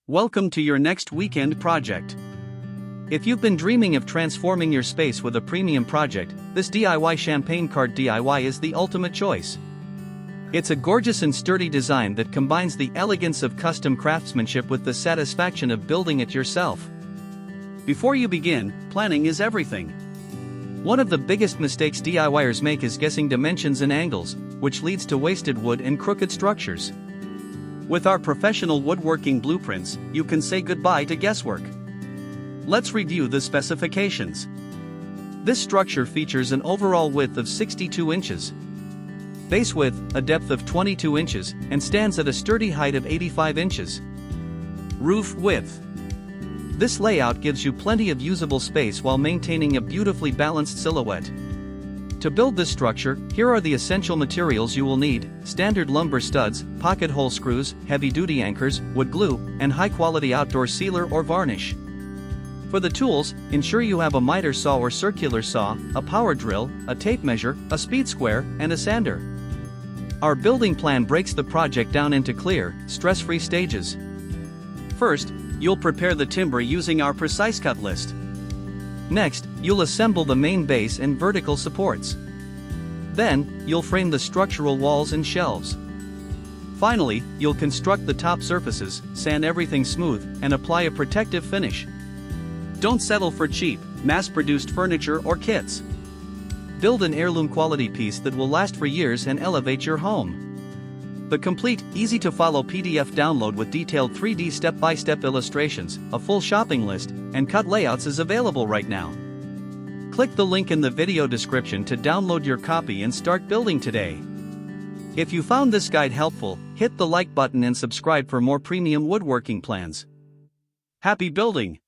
Welcome to your next weekend project. If you've been dreaming of transforming your space with a premium project, this DIY champagne cart DIY is the ultimate choice. It's a gorgeous and sturdy design that combines the elegance of custom craftsmanship with the satisfaction of building it yourself. Before you begin, planning is everything. One of the biggest mistakes DIYers make is guessing dimensions and angles, which leads to wasted wood and crooked structures. With our professional woodworking blueprints, you can say goodbye to guesswork. Let's review the specifications. This structure features an overall width of 62 inches, base width, a depth of 22 inches, and stands at a sturdy height of 85 inches. Roof width. This layout gives you plenty of usable space while maintaining a beautifully balanced silhouette. To build this structure, here are the essential materials you will need: standard lumber studs, pocket hole screws, heavy-duty anchors, wood glue, and high-quality outdoor sealer or varnish. For the tools, ensure you have a miter saw or circular saw, a power drill, a tape measure, a speed square, and a sander. Our building plan breaks the project down into clear, stress-free stages. First, you'll prepare the timber using our precise cut list. Next, you'll assemble the main base and vertical supports. Then, you'll frame the structural walls and shelves. Finally, you'll construct the top surfaces, sand everything smooth, and apply a protective finish. Don't settle for cheap, mass-produced furniture or kits. Build an heirloom quality piece that will last for years and elevate your home. The complete, easy-to-follow PDF download with detailed 3D step-by-step illustrations, a full shopping list, and cut layouts is available right now. Click the link in the video description to download your copy and start building today. If you found this guide helpful, hit the like button and subscribe for more premium woodworking plans. Happy building!